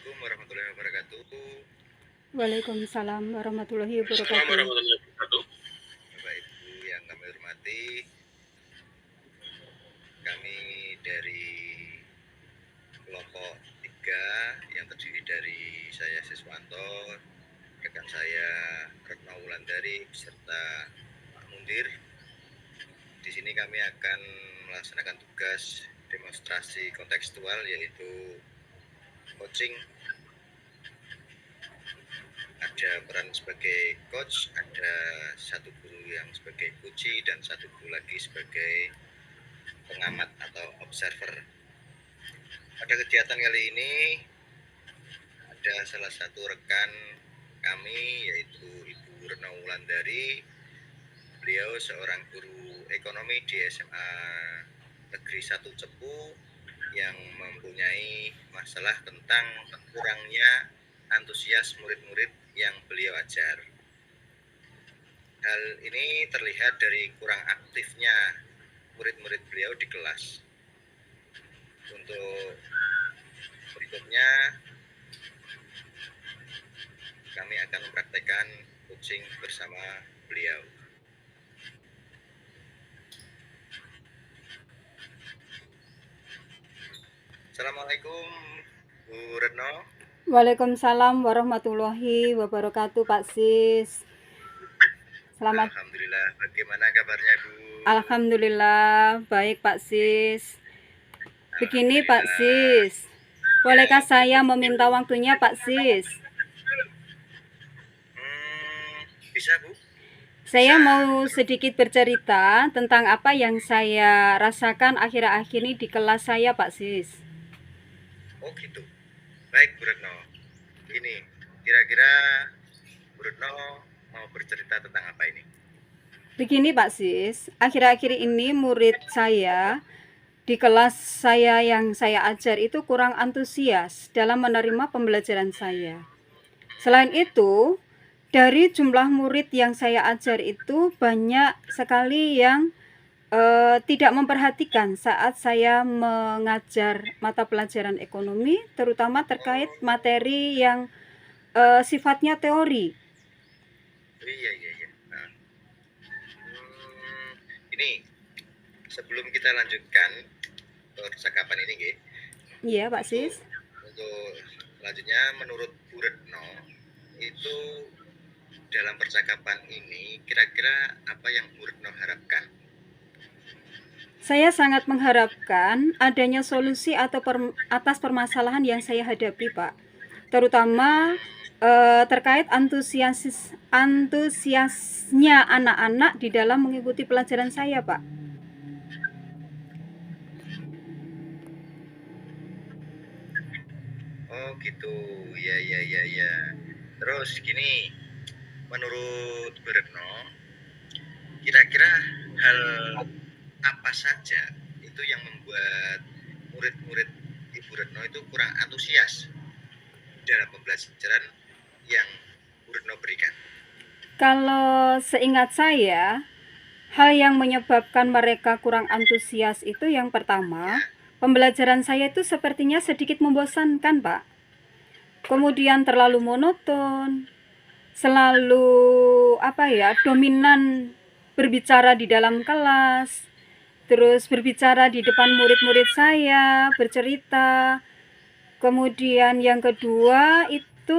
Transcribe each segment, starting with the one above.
Assalamualaikum warahmatullahi wabarakatuh. Waalaikumsalam warahmatullahi Assalamualaikum wabarakatuh. warahmatullahi wabarakatuh. Bapak Ibu yang kami hormati, kami dari kelompok 3 yang terdiri dari saya Siswanto, rekan saya Retno Wulandari beserta Pak Mundir. Di sini kami akan melaksanakan tugas demonstrasi kontekstual yaitu coaching. Ada peran sebagai coach, ada satu guru yang sebagai coach dan satu guru lagi sebagai pengamat atau observer. Pada kegiatan kali ini ada salah satu rekan kami yaitu Ibu Retno Wulandari. Beliau seorang guru ekonomi di SMA Negeri 1 Cepu yang mempunyai masalah tentang kurangnya antusias murid-murid yang beliau ajar. Hal ini terlihat dari kurang aktifnya murid-murid beliau di kelas. Untuk berikutnya kami akan mempraktekkan coaching bersama beliau. Assalamualaikum Bu Retno. Waalaikumsalam warahmatullahi wabarakatuh, Pak Sis. Selamat. Alhamdulillah, bagaimana kabarnya Bu? Alhamdulillah, baik Pak Sis. Begini Pak Sis, bolehkah saya meminta waktunya Pak Sis? Bisa Bu? Saya mau sedikit bercerita tentang apa yang saya rasakan akhir-akhir ini di kelas saya Pak Sis. Oh gitu. Baik Bu Retno. Ini kira-kira Bu Retno mau bercerita tentang apa ini? Begini Pak Sis, akhir-akhir ini murid saya di kelas saya yang saya ajar itu kurang antusias dalam menerima pembelajaran saya. Selain itu, dari jumlah murid yang saya ajar itu banyak sekali yang tidak memperhatikan saat saya mengajar mata pelajaran ekonomi, terutama terkait materi yang sifatnya teori. Iya. Nah, ini sebelum kita lanjutkan percakapan ini, Nggih. Iya, Pak Sis. Untuk selanjutnya, menurut Bu Retno, itu dalam percakapan ini kira-kira apa yang Bu Retno harapkan? Saya sangat mengharapkan adanya solusi atau atas permasalahan yang saya hadapi, Pak. Terutama terkait antusiasnya anak-anak di dalam mengikuti pelajaran saya, Pak. Oh gitu, ya. Terus gini, menurut Bu Retno, kira-kira hal apa saja itu yang membuat murid-murid Ibu Retno itu kurang antusias dalam pembelajaran yang Bu Retno berikan? Kalau seingat saya, hal yang menyebabkan mereka kurang antusias itu yang pertama, pembelajaran saya itu sepertinya sedikit membosankan, Pak. Kemudian terlalu monoton, selalu dominan berbicara di dalam kelas, terus berbicara di depan murid-murid saya, bercerita. Kemudian yang kedua itu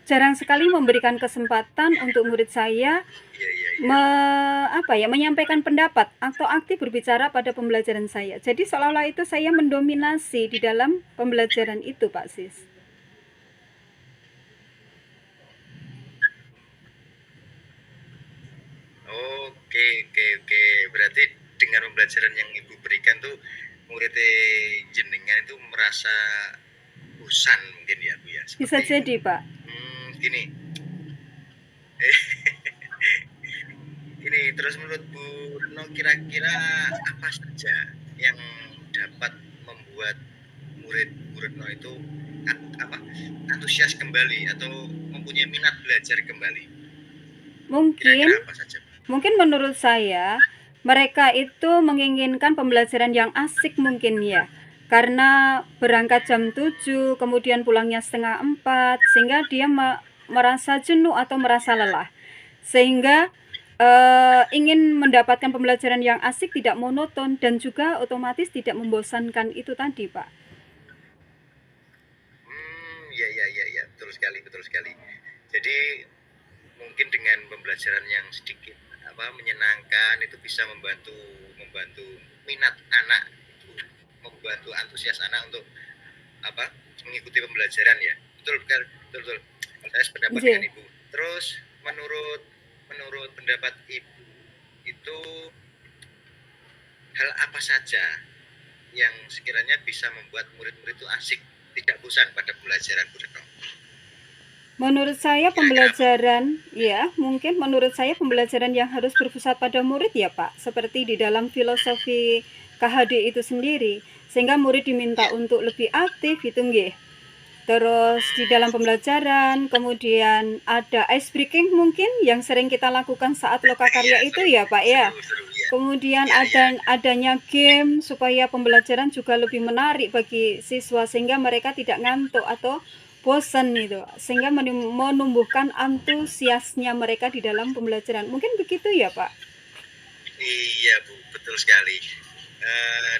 jarang sekali memberikan kesempatan untuk murid saya menyampaikan pendapat atau aktif berbicara pada pembelajaran saya. Jadi seolah-olah itu saya mendominasi di dalam pembelajaran itu, Pak Sis. Oke. Berarti dengan pembelajaran yang Ibu berikan tuh muridnya jenengan itu merasa bosan mungkin ya Bu ya? Bisa jadi Pak. Gini. Ini terus menurut Bu Retno kira-kira apa saja yang dapat membuat murid Bu Retno itu antusias kembali atau mempunyai minat belajar kembali? Mungkin menurut saya mereka itu menginginkan pembelajaran yang asik mungkin ya. karena berangkat jam 7 kemudian pulangnya setengah 4 sehingga dia merasa jenuh atau merasa lelah, sehingga ingin mendapatkan pembelajaran yang asik, tidak monoton, dan juga otomatis tidak membosankan itu tadi, Pak. Ya, ya, ya, ya, betul sekali, betul sekali. Jadi mungkin dengan pembelajaran yang sedikit menyenangkan itu bisa membantu membantu minat anak, membantu antusias anak untuk mengikuti pembelajaran ya. Betul, betul, betul, betul. Saya sependapat dengan Nggih. Ibu. Terus menurut menurut pendapat Ibu itu hal apa saja yang sekiranya bisa membuat murid-murid itu asik, tidak bosan pada pembelajaran, Bu Retno? Menurut saya Kira-kira apa? pembelajaran, ya mungkin menurut saya pembelajaran yang harus berpusat pada murid ya Pak, seperti di dalam filosofi KHD itu sendiri, sehingga murid diminta Ya. untuk lebih aktif gitu nggih. Terus di dalam pembelajaran, kemudian ada ice breaking mungkin yang sering kita lakukan saat lokakarya Iya, itu seru, ya Pak ya. seru, seru, ya. Kemudian Ya, ya. adanya game supaya pembelajaran juga lebih menarik bagi siswa sehingga mereka tidak ngantuk atau bosan itu. Sehingga menumbuhkan antusiasnya mereka di dalam pembelajaran. Mungkin begitu ya Pak? Iya, Bu, betul sekali.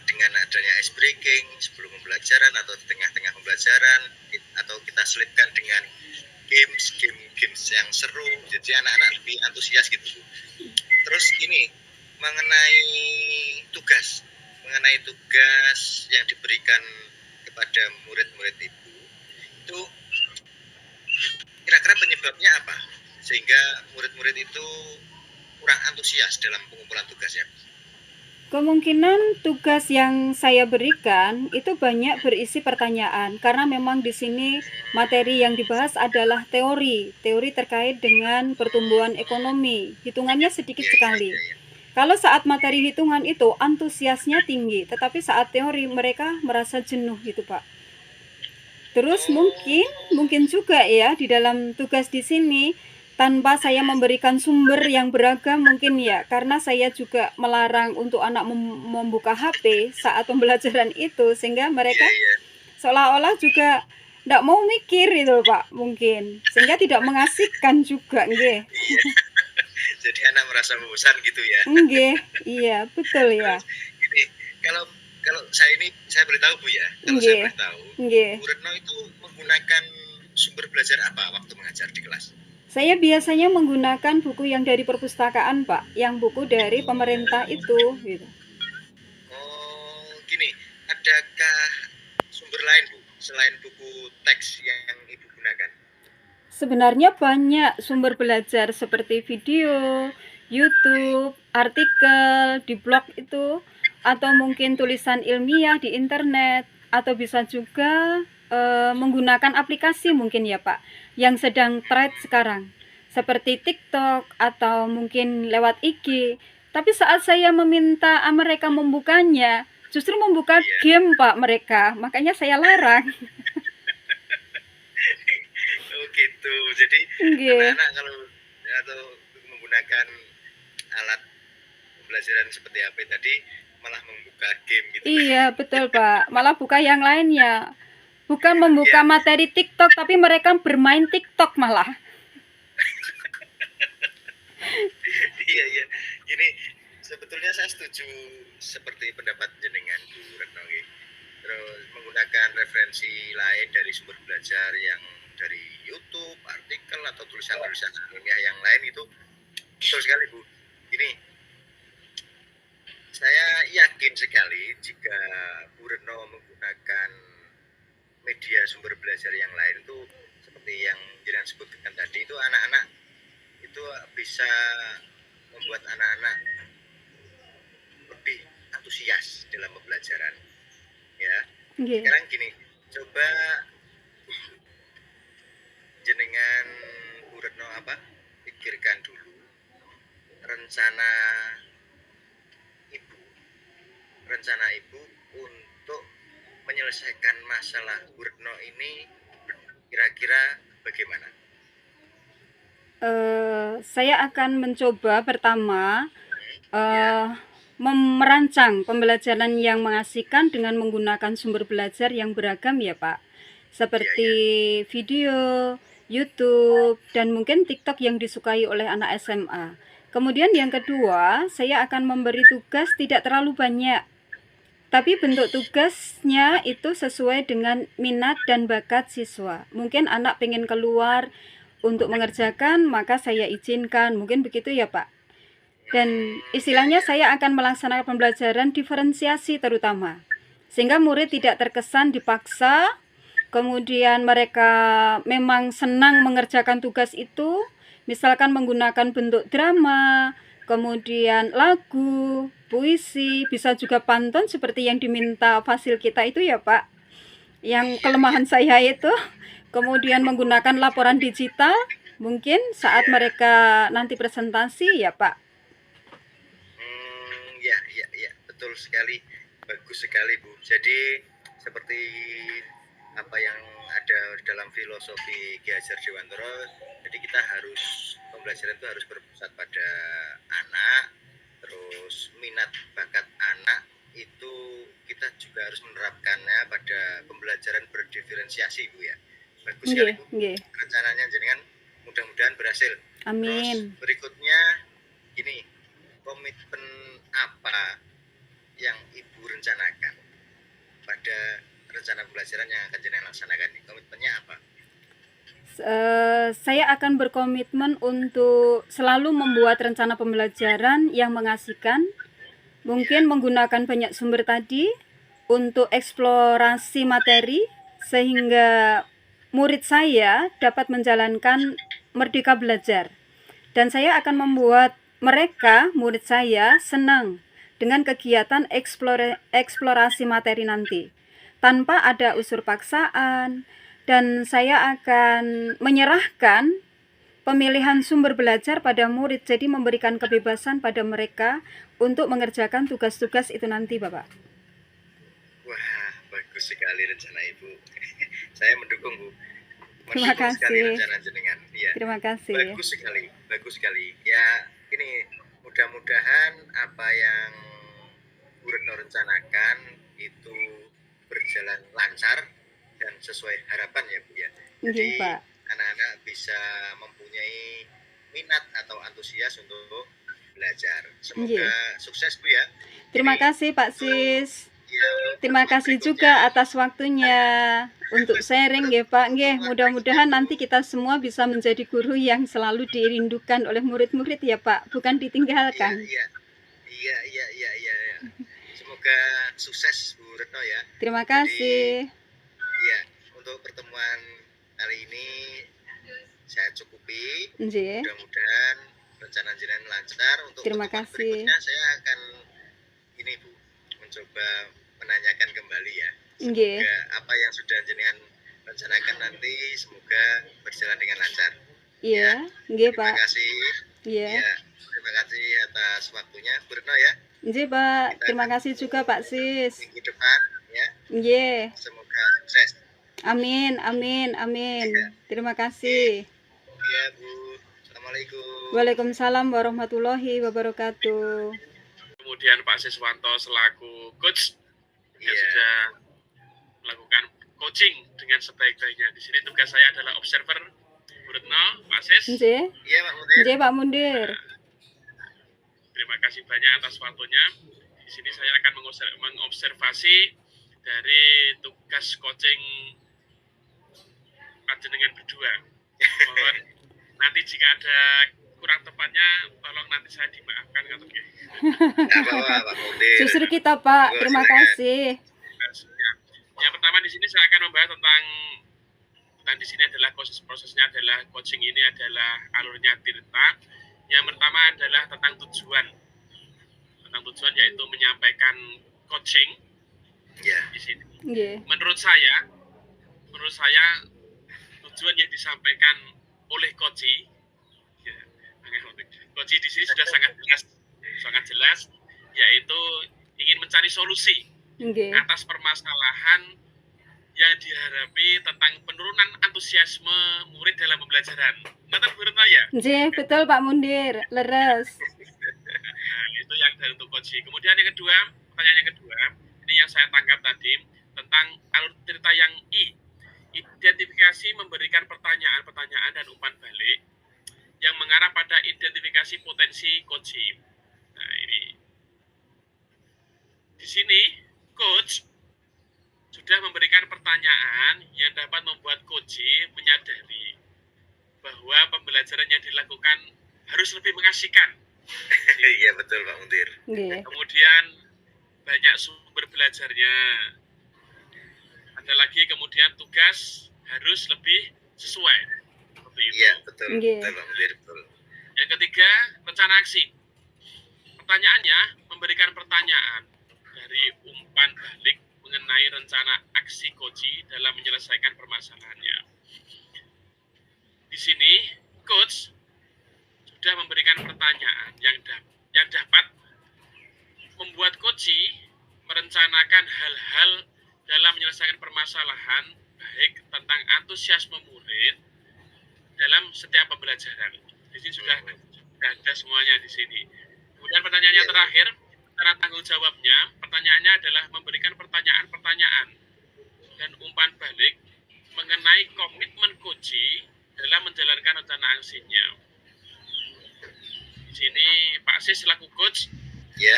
Dengan adanya ice breaking sebelum pembelajaran atau di tengah-tengah pembelajaran, atau kita selipkan dengan games yang seru, jadi anak-anak lebih antusias gitu, Bu. Terus ini mengenai tugas, yang diberikan kepada murid-murid itu kira-kira penyebabnya apa sehingga murid-murid itu kurang antusias dalam pengumpulan tugasnya? Kemungkinan tugas yang saya berikan itu banyak berisi pertanyaan karena memang di sini materi yang dibahas adalah teori terkait dengan pertumbuhan ekonomi. Hitungannya sedikit Iya, iya, sekali. iya, iya. Kalau saat materi hitungan itu antusiasnya tinggi, tetapi saat teori mereka merasa jenuh gitu, Pak. Terus mungkin Oh, mungkin juga ya di dalam tugas di sini tanpa saya memberikan sumber yang beragam mungkin ya karena saya juga melarang untuk anak membuka HP saat pembelajaran itu sehingga iya, mereka iya, seolah-olah juga tidak mau mikir itu Pak mungkin sehingga tidak mengasihkan juga nggih. iya. Jadi anak merasa bosan gitu ya. Nggih, iya betul ya. Terus ini kalau kalau saya boleh tahu, Bu ya, kalau saya Nggih. boleh tahu, Nggih. Bu Retno itu menggunakan sumber belajar apa waktu mengajar di kelas? Saya biasanya menggunakan buku yang dari perpustakaan, Pak, yang buku dari pemerintah itu gitu. Oh, gini, adakah sumber lain, Bu, selain buku teks yang Ibu gunakan? Sebenarnya banyak sumber belajar seperti video, YouTube, artikel di blog itu, atau mungkin tulisan ilmiah di internet, atau bisa juga menggunakan aplikasi mungkin ya Pak, yang sedang trend sekarang, seperti TikTok atau mungkin lewat IG. Tapi saat saya meminta mereka membukanya, justru membuka Iya. game Pak mereka, makanya saya larang. Oh gitu. Jadi Nggih. anak-anak kalau atau menggunakan alat pembelajaran seperti HP tadi malah membuka game gitu. Iya, betul, Pak. Malah buka yang lainnya. Bukan membuka Ya, materi TikTok, tapi mereka bermain TikTok malah. iya, iya. Gini, sebetulnya saya setuju seperti pendapat jenengan, Bu Retno. Terus menggunakan referensi lain dari sumber belajar yang dari YouTube, artikel atau tulisan-tulisan ilmiah yang lain itu betul sekali, Bu. Ini saya yakin sekali jika Bu Retno menggunakan media sumber belajar yang lain itu seperti yang jenengan sebutkan tadi, itu anak-anak itu bisa membuat anak-anak lebih antusias dalam pembelajaran ya. Nggih. Sekarang gini, coba jenengan Bu Retno pikirkan dulu rencana ibu ibu untuk menyelesaikan masalah Bu Retno ini kira-kira bagaimana? Saya akan mencoba pertama Ya, eh merancang pembelajaran yang mengasihkan dengan menggunakan sumber belajar yang beragam ya Pak. Iya, Seperti iya. video, YouTube, dan mungkin TikTok yang disukai oleh anak SMA. Kemudian yang kedua, saya akan memberi tugas tidak terlalu banyak. Tapi bentuk tugasnya itu sesuai dengan minat dan bakat siswa. Mungkin anak pengen keluar untuk mengerjakan, maka saya izinkan. Mungkin begitu ya Pak. Dan Iya, istilahnya iya. saya akan melaksanakan pembelajaran diferensiasi terutama. Sehingga murid tidak terkesan dipaksa, kemudian mereka memang senang mengerjakan tugas itu, misalkan menggunakan bentuk drama, kemudian lagu, puisi, bisa juga pantun seperti yang diminta fasil kita itu ya Pak. Yang Iya, iya. kelemahan saya itu, kemudian menggunakan laporan digital, mungkin saat Iya. mereka nanti presentasi ya Pak. Ya, ya, ya, betul sekali, bagus sekali Bu. Jadi seperti apa yang ada dalam filosofi Ki Hajar Dewantara, jadi kita harus pembelajaran itu harus berpusat pada anak, terus minat bakat anak itu kita juga harus menerapkannya pada pembelajaran berdiferensiasi Bu ya. Bagus sekali Nggih, Bu. nggih. Rencananya jenengan mudah-mudahan berhasil. Terus Amin. berikutnya gini, komitmen apa yang Ibu rencanakan pada rencana pembelajaran yang akan jenengan laksanakan? Komitmennya apa? Saya akan berkomitmen untuk selalu membuat rencana pembelajaran yang mengasihkan, mungkin Ya, menggunakan banyak sumber tadi untuk eksplorasi materi sehingga murid saya dapat menjalankan merdeka belajar. Dan saya akan membuat mereka, murid saya, senang dengan kegiatan eksplorasi materi nanti tanpa ada unsur paksaan, dan saya akan menyerahkan pemilihan sumber belajar pada murid, jadi memberikan kebebasan pada mereka untuk mengerjakan tugas-tugas itu nanti Bapak. wah, bagus sekali rencana Ibu. Saya mendukung Bu. Terima Mendukung sekali kasih. rencana jenengan. Iya, Terima kasih. bagus sekali, bagus sekali. Ya, ini mudah-mudahan apa yang Bu Retno rencanakan itu berjalan lancar dan sesuai harapan ya Bu ya. Nggih, Jadi Pak. anak-anak bisa mempunyai minat atau antusias untuk belajar. Nggih. Semoga sukses Bu ya. Terima Ini kasih Pak untuk Sis. ya untuk Terima pertemuan kasih berikutnya. juga atas waktunya untuk sharing nggih Pak. Nggih, mudah-mudahan nanti kita semua bisa menjadi guru yang selalu dirindukan oleh murid-murid ya Pak, bukan Iya, ditinggalkan. iya, iya, iya, iya, iya, iya. Semoga sukses Bu Retno ya. Terima Jadi kasih. ya untuk pertemuan kali ini saya cukupi. Nggih. Mudah-mudahan rencana jenengan lancar. Untuk Terima pertemuan kasih. berikutnya saya akan ini Bu mencoba menanyakan kembali ya. Nggih. Semoga apa yang sudah jenengan rencanakan nanti semoga berjalan dengan lancar. Iya, nggih Terima Pak. kasih. Iya. Ya, terima kasih atas waktunya Bu Retno ya. Nggih Pak. Kita Terima akan kasih juga Pak Sis. minggu depan ya. Nggih. Semoga sukses. Amin, amin, amin. Terima kasih. Ya Bu. Assalamualaikum. Waalaikumsalam warahmatullahi wabarakatuh. Kemudian Pak Siswanto selaku coach yang Iya. sudah melakukan coaching dengan sebaik-baiknya. Di sini tugas saya adalah observer, Bu Retno, Pak Sis. Nggih. Iya Pak Mudir. Nggih Pak Mundir. Terima kasih banyak atas waktunya. Di sini saya akan mengobservasi dari tugas coaching panjenengan berdua. Mohon nanti jika ada kurang tepatnya, tolong nanti saya dimaafkan. Nggak apa-apa Pak Mudir. Justru kita Pak, terima kasih. Yang pertama di sini saya akan membahas tentang di sini adalah prosesnya adalah coaching ini adalah alurnya Tirta. Yang pertama adalah tentang tujuan. Tentang tujuan yaitu menyampaikan coaching Ya. di sini. Nggih. Menurut saya tujuan yang disampaikan oleh coach di sini sudah sangat jelas, yaitu ingin mencari solusi Nggih. atas permasalahan yang dihadapi tentang penurunan antusiasme murid dalam pembelajaran. Ngerti Bu Retno ya? Nggih, betul Pak Mundir. Leres. Nah, itu yang dari untuk coaching. Kemudian yang kedua, pertanyaan yang kedua, ini yang saya tangkap tadi tentang alur cerita yang I. Identifikasi memberikan pertanyaan-pertanyaan dan umpan balik yang mengarah pada identifikasi potensi coaching. Nah, ini. Di sini, coach sudah memberikan pertanyaan yang dapat membuat coach menyadari bahwa pembelajaran yang dilakukan harus lebih mengasihkan. Iya betul Pak Muntir. Nggih. Kemudian banyak sumber belajarnya. Ada lagi kemudian tugas harus lebih sesuai. Seperti itu. Iya betul. Nggih. Betul Pak Muntir betul. Yang ketiga, rencana aksi. Pertanyaannya memberikan pertanyaan dari umpan balik mengenai rencana aksi coach dalam menyelesaikan permasalahannya. Di sini, coach sudah memberikan pertanyaan yang dapat membuat coach merencanakan hal-hal dalam menyelesaikan permasalahan, baik tentang antusiasme murid dalam setiap pembelajaran. Di sini sudah ada semuanya di sini. Kemudian pertanyaan yang terakhir, cara tanggung jawabnya, pertanyaannya adalah memberikan pertanyaan-pertanyaan dan umpan balik mengenai komitmen coach dalam menjalankan rencana aksinya. Di sini Pak Sis selaku coach Ya.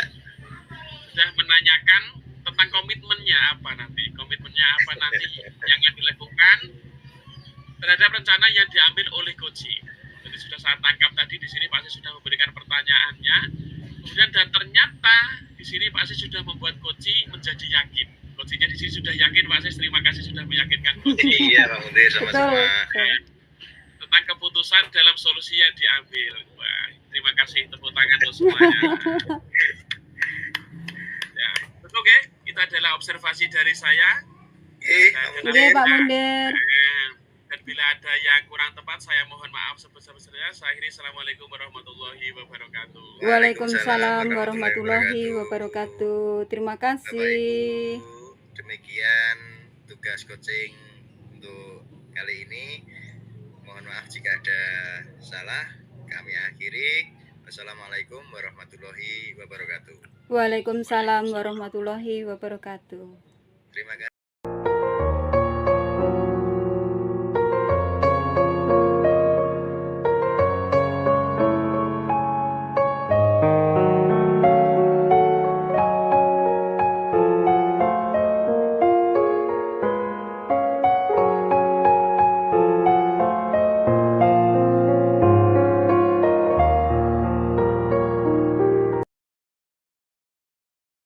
sudah menanyakan tentang komitmennya apa nanti yang akan dilakukan terhadap rencana yang diambil oleh coach. Jadi sudah saya tangkap tadi di sini Pak Sis sudah memberikan pertanyaannya. Kemudian dan ternyata di sini Pak Sis sudah membuat coach menjadi yakin. Coachnya di sini sudah yakin Pak Sis, terima kasih sudah meyakinkan coach. Iya Pak Muntir sama-sama. Betul. Tentang keputusan dalam solusi yang diambil. Wah, terima kasih, tepuk tangan untuk semuanya. Ya, oke, itu adalah observasi dari saya. Nggih Pak Mundir. Dan bila ada yang kurang tepat, saya mohon maaf sebesar-besarnya. Saya akhiri, Assalamualaikum warahmatullahi wabarakatuh. Waalaikumsalam warahmatullahi wabarakatuh. Terima Bapak kasih. Ibu, demikian tugas coaching untuk kali ini. Mohon maaf jika ada salah. Kami akhiri. Wassalamualaikum warahmatullahi wabarakatuh. Waalaikumsalam warahmatullahi wabarakatuh. Terima kasih.